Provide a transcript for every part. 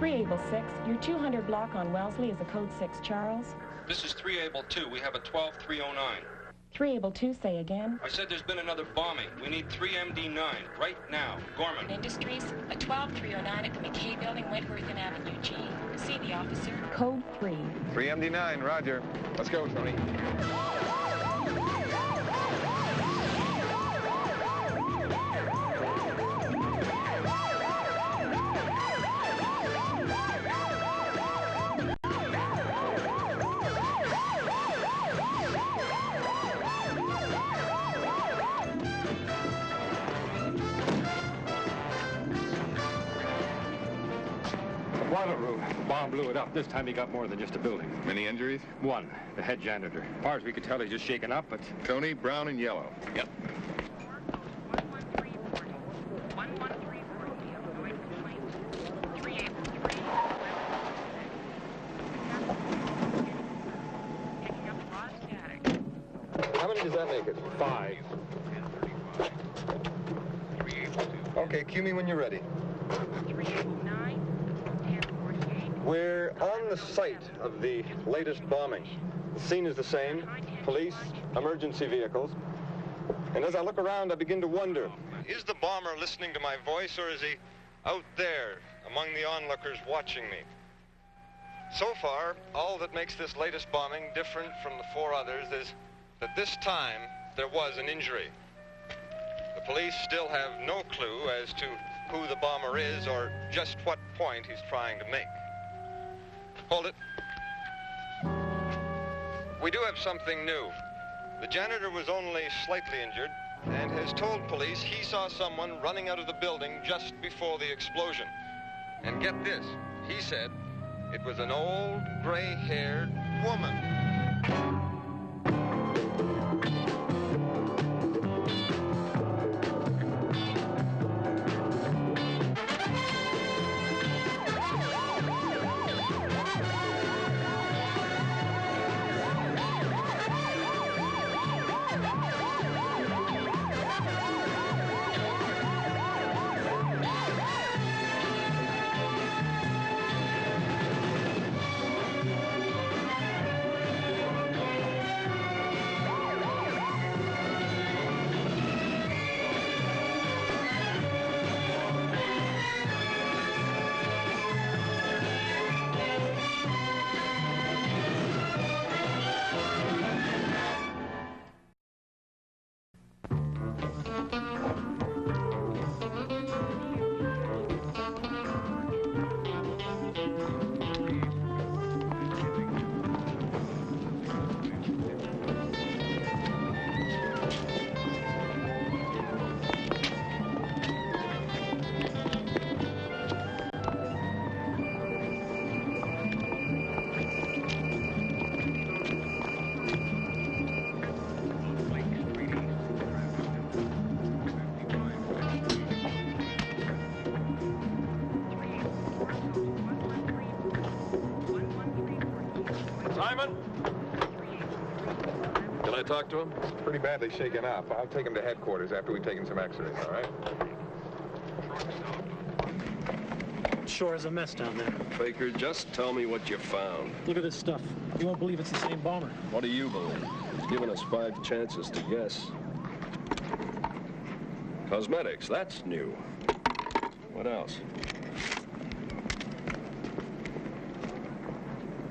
3 Able 6, your 200 block on Wellesley is a code 6, Charles. This is 3 Able 2. We have a 12309. 3 Able 2, say again. I said there's been another bombing. We need 3MD9 right now. Gorman. Industries, a 12309 at the McKay Building, Wentworth and Avenue G. See the officer. Code 3. 3MD9, roger. Let's go, Tony. Boiler room. Bomb blew it up. This time he got more than just a building. Many injuries? One, the head janitor. As far as we could tell, he's just shaken up, but... Tony, brown and yellow. Yep. How many does that make it? 5. Okay, cue me when you're ready. We're on the site of the latest bombing. The scene is the same. Police, emergency vehicles. And as I look around, I begin to wonder, is the bomber listening to my voice, or is he out there among the onlookers watching me? So far, all that makes this latest bombing different from the 4 others is that this time there was an injury. The police still have no clue as to who the bomber is or just what point he's trying to make. Hold it. We do have something new. The janitor was only slightly injured and has told police he saw someone running out of the building just before the explosion. And get this, he said it was an old, gray-haired woman. Simon? Can I talk to him? Pretty badly shaken up. I'll take him to headquarters after we've taken some x-rays, all right? Sure is a mess down there. Baker, just tell me what you found. Look at this stuff. You won't believe it's the same bomber. What do you believe? He's given us 5 chances to guess. Cosmetics, that's new. What else?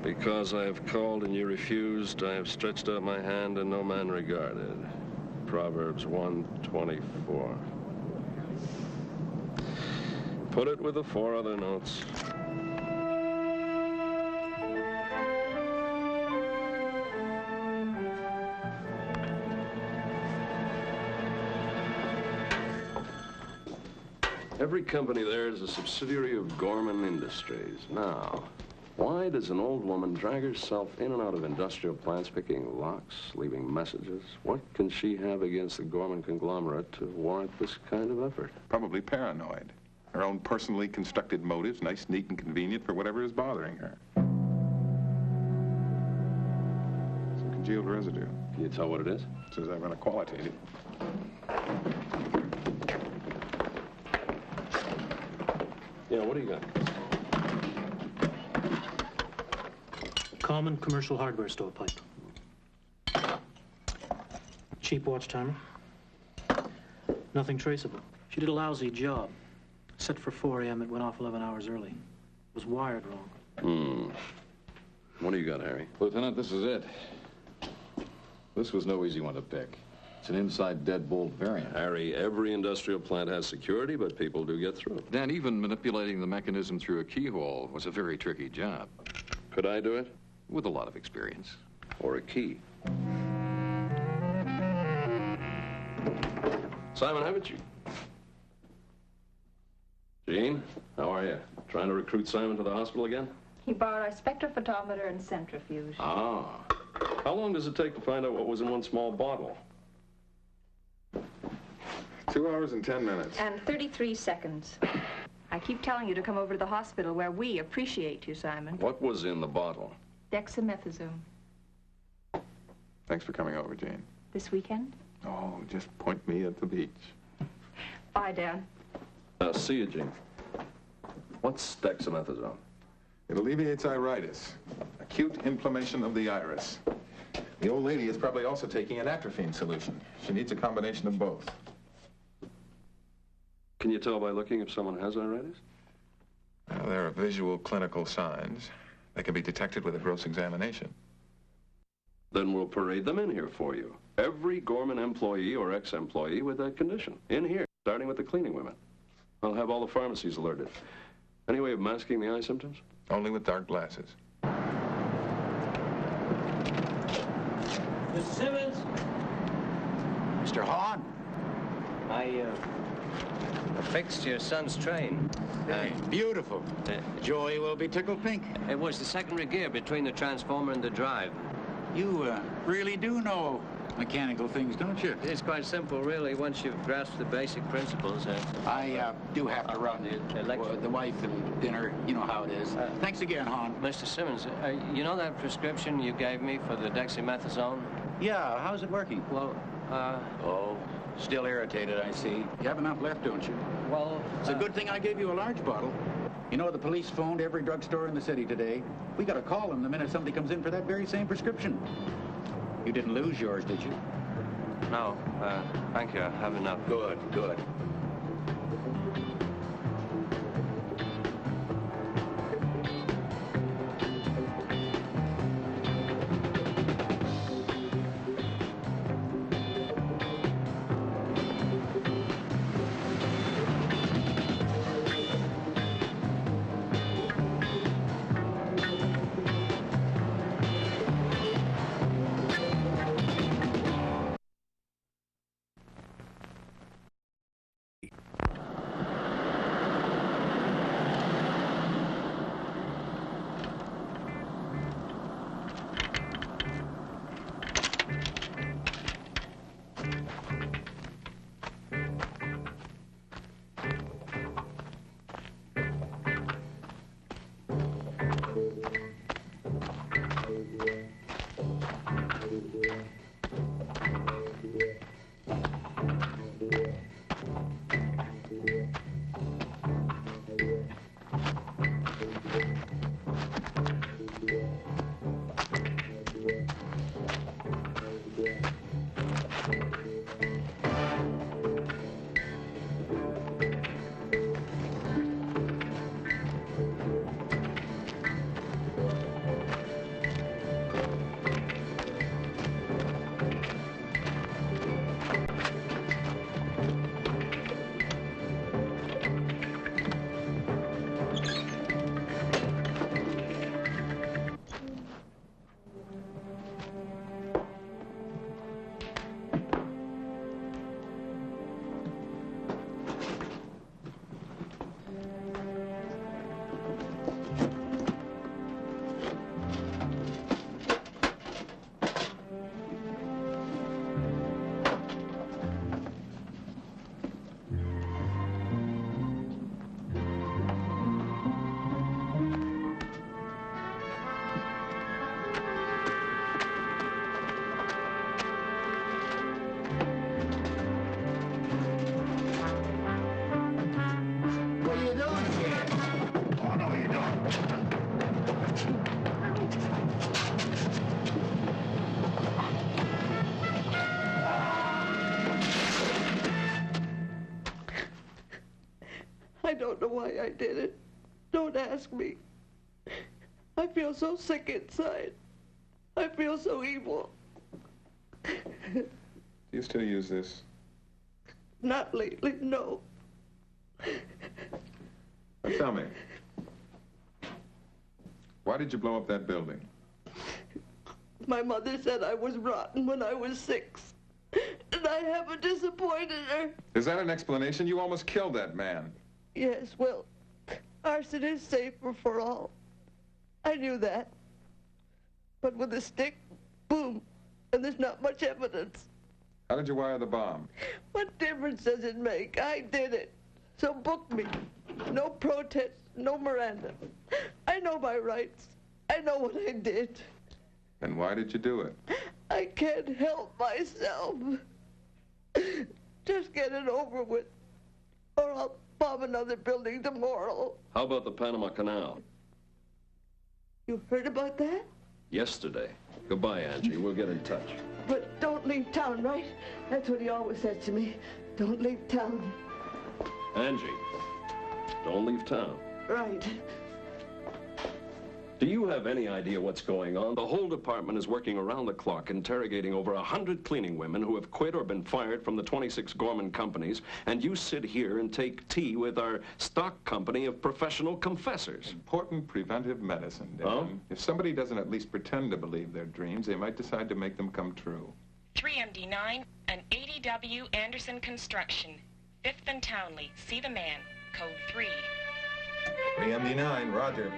Because I have called and you refused, I have stretched out my hand and no man regarded. Proverbs 1:24. Put it with the 4 other notes. Every company there is a subsidiary of Gorman Industries. Now, why does an old woman drag herself in and out of industrial plants, picking locks, leaving messages? What can she have against the Gorman conglomerate to warrant this kind of effort? Probably paranoid. Her own personally constructed motives, nice, neat, and convenient for whatever is bothering her. Some congealed residue. Can you tell what it is? Says I run a qualitative. Yeah, what do you got? Common commercial hardware stovepipe. Cheap watch timer. Nothing traceable. She did a lousy job. Set for 4 a.m., it went off 11 hours early. It was wired wrong. What do you got, Harry? Lieutenant, this is it. This was no easy one to pick. It's an inside deadbolt variant. Harry, every industrial plant has security, but people do get through. Dan, even manipulating the mechanism through a keyhole was a very tricky job. Could I do it? With a lot of experience. Or a key? Simon, haven't you? Jean, how are you? Trying to recruit Simon to the hospital again? He borrowed our spectrophotometer and centrifuge. Ah. How long does it take to find out what was in one small bottle? 2 hours and 10 minutes. And 33 seconds. I keep telling you to come over to the hospital where we appreciate you, Simon. What was in the bottle? Dexamethasone. Thanks for coming over, Jane. This weekend? Oh, just point me at the beach. Bye, Dan. See you, Jean. What's dexamethasone? It alleviates iritis, acute inflammation of the iris. The old lady is probably also taking an atropine solution. She needs a combination of both. Can you tell by looking if someone has iritis? Well, there are visual clinical signs. They can be detected with a gross examination. Then we'll parade them in here for you. Every Gorman employee or ex-employee with that condition. In here, starting with the cleaning women. I'll have all the pharmacies alerted. Any way of masking the eye symptoms? Only with dark glasses. Mr. Simmons? Mr. Hahn? I fixed your son's train. Beautiful. Joey will be tickled pink. It was the secondary gear between the transformer and the drive. You really do know mechanical things, don't you? It's quite simple, really, once you've grasped the basic principles. I do have to run the wife and dinner. You know how it is. Thanks again, Hahn. Mr. Simmons, you know that prescription you gave me for the dexamethasone? Yeah, how's it working? Well, Oh, still irritated, I see. You have enough left, don't you? well... It's a good thing I gave you a large bottle. You know, the police phoned every drugstore in the city today. We got to call them the minute somebody comes in for that very same prescription. You didn't lose yours, did you? No, thank you. I have enough. Good, good. I don't know why I did it. Don't ask me. I feel so sick inside. I feel so evil. Do you still use this? Not lately, no. Now tell me, why did you blow up that building? My mother said I was rotten when I was 6. And I haven't disappointed her. Is that an explanation? You almost killed that man. Yes, well, arson is safer for all. I knew that. But with a stick, boom, and there's not much evidence. How did you wire the bomb? What difference does it make? I did it. So book me. No protest, no Miranda. I know my rights. I know what I did. Then why did you do it? I can't help myself. Just get it over with, or I'll bomb another building tomorrow. How about the Panama Canal? You heard about that? Yesterday. Goodbye, Angie. We'll get in touch. But don't leave town, right? That's what he always says to me. Don't leave town. Angie, don't leave town. Right. Do you have any idea what's going on? The whole department is working around the clock, interrogating over 100 cleaning women who have quit or been fired from the 26 Gorman companies, and you sit here and take tea with our stock company of professional confessors. Important preventive medicine, Dan. Huh? If somebody doesn't at least pretend to believe their dreams, they might decide to make them come true. 3MD9 and 80W Anderson Construction. 5th and Townley. See the man. Code 3. 3MD9, roger.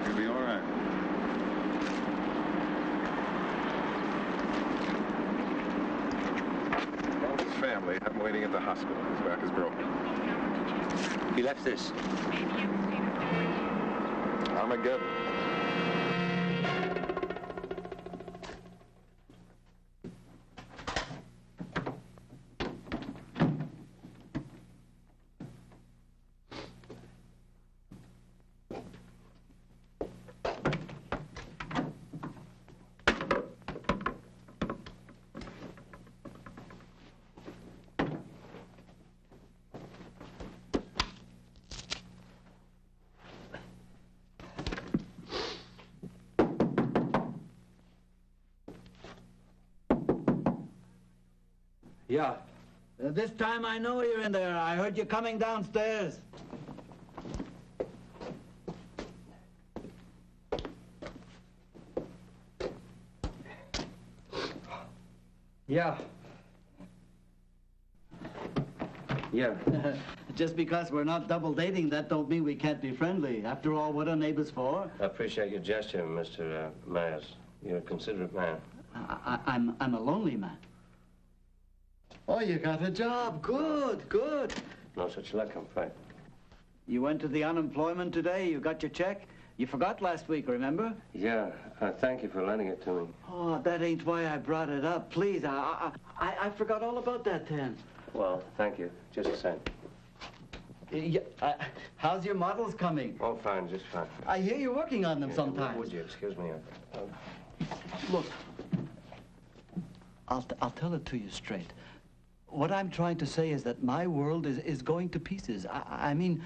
You'll be all right. Well, his family have him waiting at the hospital. His back is broken. He left this. Armageddon. Yeah. This time I know you're in there. I heard you coming downstairs. Yeah. Yeah. Just because we're not double dating, that don't mean we can't be friendly. After all, what are neighbors for? I appreciate your gesture, Mr. Myers. You're a considerate man. I'm a lonely man. Oh, you got a job. Good, good. No such luck, I'm afraid. You went to the unemployment today. You got your check. You forgot last week, remember? Yeah, thank you for lending it to me. Oh, that ain't why I brought it up. Please, I forgot all about that then. Well, thank you. Just the same. Yeah, how's your models coming? Oh, fine, just fine. I hear you're working on them Yeah, sometimes. Would you excuse me? Look, I'll tell it to you straight. What I'm trying to say is that my world is going to pieces. I mean,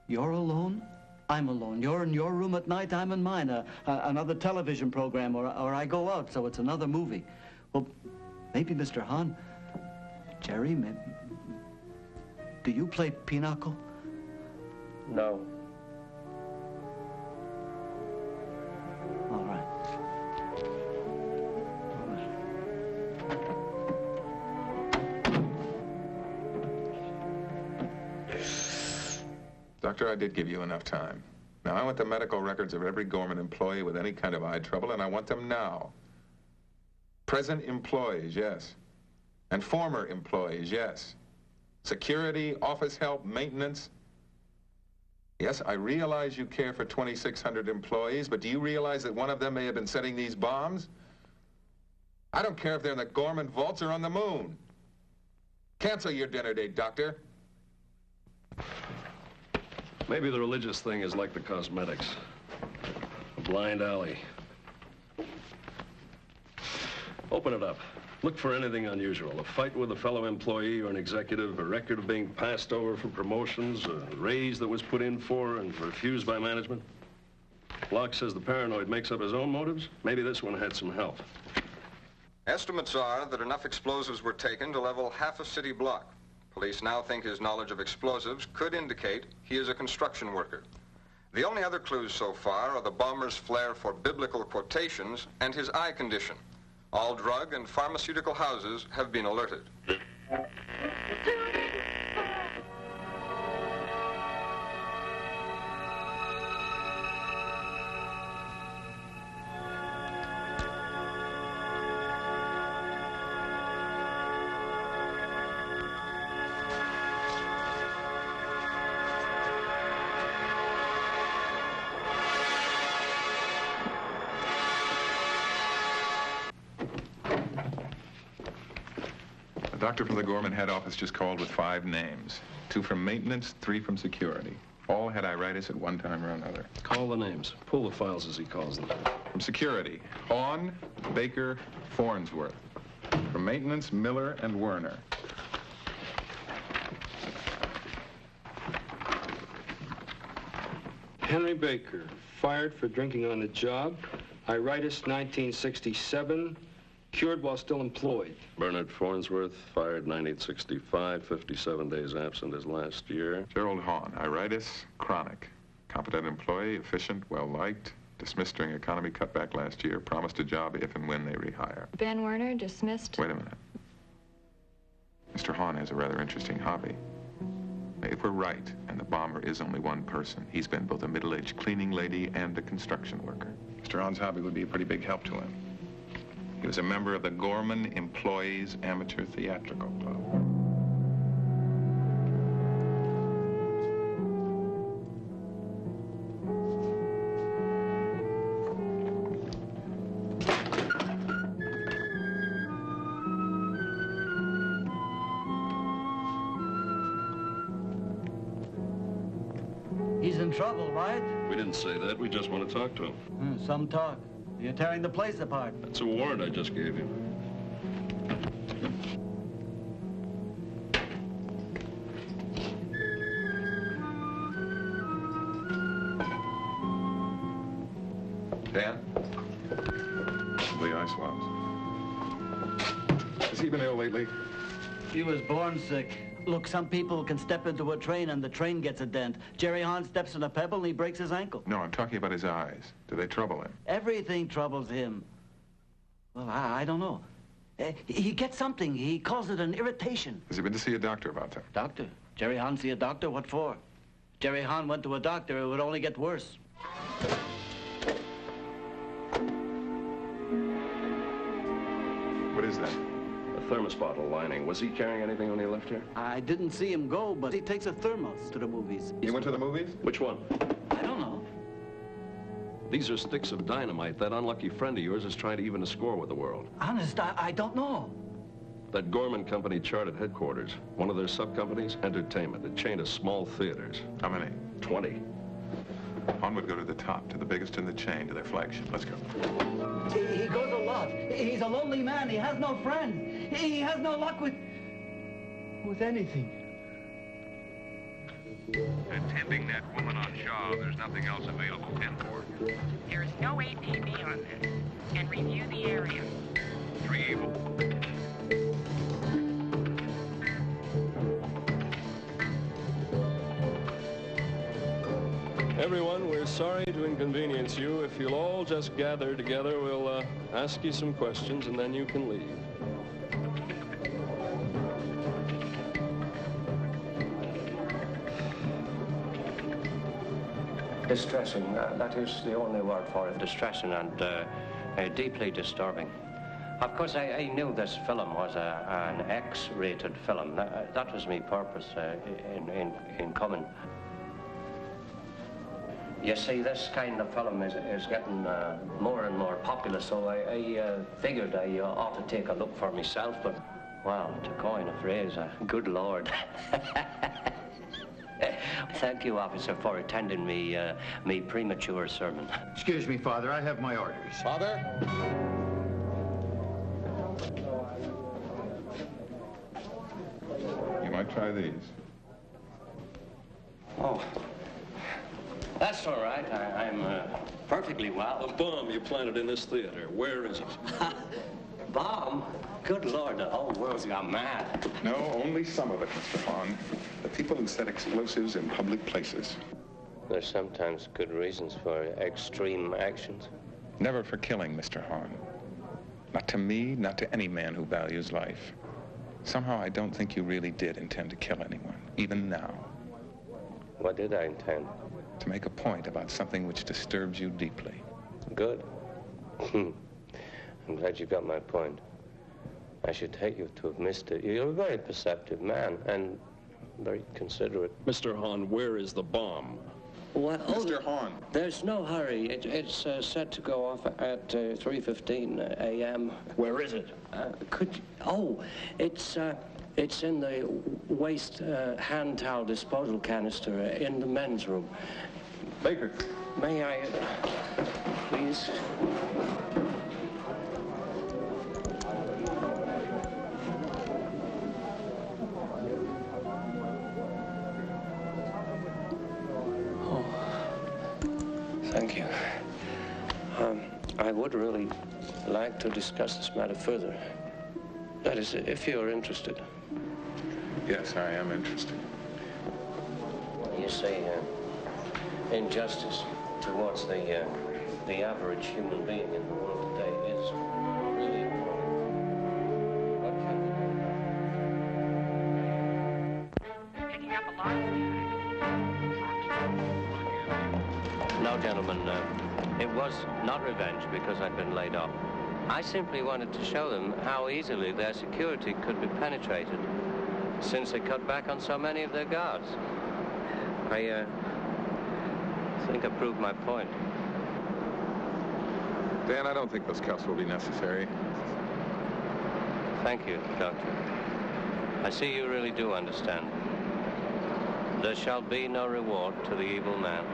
you're alone, I'm alone. You're in your room at night, I'm in mine. Another television program, or I go out, so it's another movie. Well, maybe, Mr. Hahn, Jerry, maybe, do you play pinochle? No. All right. Doctor, I did give you enough time. Now, I want the medical records of every Gorman employee with any kind of eye trouble, and I want them now. Present employees, yes. And former employees, yes. Security, office help, maintenance. Yes, I realize you care for 2,600 employees, but do you realize that one of them may have been setting these bombs? I don't care if they're in the Gorman vaults or on the moon. Cancel your dinner date, Doctor. Maybe the religious thing is like the cosmetics. A blind alley. Open it up. Look for anything unusual. A fight with a fellow employee or an executive, a record of being passed over for promotions, a raise that was put in for and refused by management. Locke says the paranoid makes up his own motives. Maybe this one had some help. Estimates are that enough explosives were taken to level half a city block. Police now think his knowledge of explosives could indicate he is a construction worker. The only other clues so far are the bomber's flair for biblical quotations and his eye condition. All drug and pharmaceutical houses have been alerted. The doctor from the Gorman head office just called with 5 names. 2 from maintenance, 3 from security. All had iritis at one time or another. Call the names. Pull the files as he calls them. From security, Hawn, Baker, Farnsworth. From maintenance, Miller and Werner. Henry Baker, fired for drinking on the job. Iritis 1967. Cured while still employed. Bernard Farnsworth, fired 1965, 57 days absent his last year. Gerald Hawn, iritis, chronic. Competent employee, efficient, well-liked. Dismissed during economy cutback last year. Promised a job if and when they rehire. Ben Werner, dismissed. Wait a minute. Mr. Hawn has a rather interesting hobby. If we're right, and the bomber is only one person, he's been both a middle-aged cleaning lady and a construction worker. Mr. Hawn's hobby would be a pretty big help to him. He was a member of the Gorman Employees Amateur Theatrical Club. He's in trouble, right? We didn't say that. We just want to talk to him. Some talk. You're tearing the place apart. That's a warrant I just gave you. Dan? The eye swabs. Has he been ill lately? He was born sick. Look, some people can step into a train and the train gets a dent. Jerry Hahn steps in a pebble and he breaks his ankle. No, I'm talking about his eyes. Do they trouble him? Everything troubles him. Well, I don't know. He gets something. He calls it an irritation. Has he been to see a doctor about that? Doctor? Jerry Hahn see a doctor? What for? Jerry Hahn went to a doctor. It would only get worse. What is that? A thermos bottle lining. Was he carrying anything when he left here? I didn't see him go, but he takes a thermos to the movies. He went to the movies? Which one? I don't know. These are sticks of dynamite. That unlucky friend of yours is trying to even a score with the world. Honest, I don't know. That Gorman Company chartered headquarters. One of their sub-companies, entertainment, a chain of small theaters. How many? 20. Hawn would go to the top, to the biggest in the chain, to their flagship. Let's go. He goes a lot. He's a lonely man. He has no friends. He has no luck with anything. Attending that woman on Shaw, there's nothing else available. 10-4. There is no APB on this. And review the area. 3 evil. Everyone, we're sorry to inconvenience you. If you'll all just gather together, we'll ask you some questions and then you can leave. Distressing. That is the only word for it. Distressing and deeply disturbing. Of course, I knew this film was an X-rated film. That was my purpose in coming. You see, this kind of film is getting more and more popular, so I figured I ought to take a look for myself, but, well, to coin a phrase, good Lord. Thank you, officer, for attending me premature sermon. Excuse me, Father, I have my orders. Father? You might try these. Oh, that's all right. I'm perfectly well. The bomb you planted in this theater, where is it? Bomb? Good Lord, the whole world's gone mad. No, only some of it, Mr. Hahn. The people who set explosives in public places. There's sometimes good reasons for extreme actions. Never for killing, Mr. Hahn. Not to me, not to any man who values life. Somehow I don't think you really did intend to kill anyone, even now. What did I intend? To make a point about something which disturbs you deeply. Good. I'm glad you got my point. I should hate you to have missed it. You're a very perceptive man and very considerate. Mr. Hahn, where is the bomb? What? Mr. Hahn. There's no hurry. It's set to go off at 3:15 a.m. Where is it? It's in the waste hand towel disposal canister in the men's room. Baker. May I, please? Oh, thank you. I would really like to discuss this matter further. That is, if you're interested. Yes, I am interested. You see, injustice towards the average human being in the world today is really important. What can we do? Picking up a lot. No, gentlemen, it was not revenge because I'd been laid off. I simply wanted to show them how easily their security could be penetrated, since they cut back on so many of their guards. I think I proved my point. Dan, I don't think those cuffs will be necessary. Thank you, Doctor. I see you really do understand. There shall be no reward to the evil man.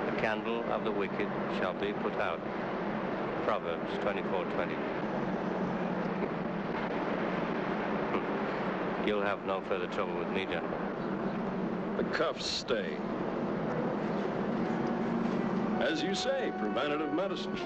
The candle of the wicked shall be put out. Proverbs 24:20. You'll have no further trouble with me, gentlemen. The cuffs stay. As you say, preventative medicine.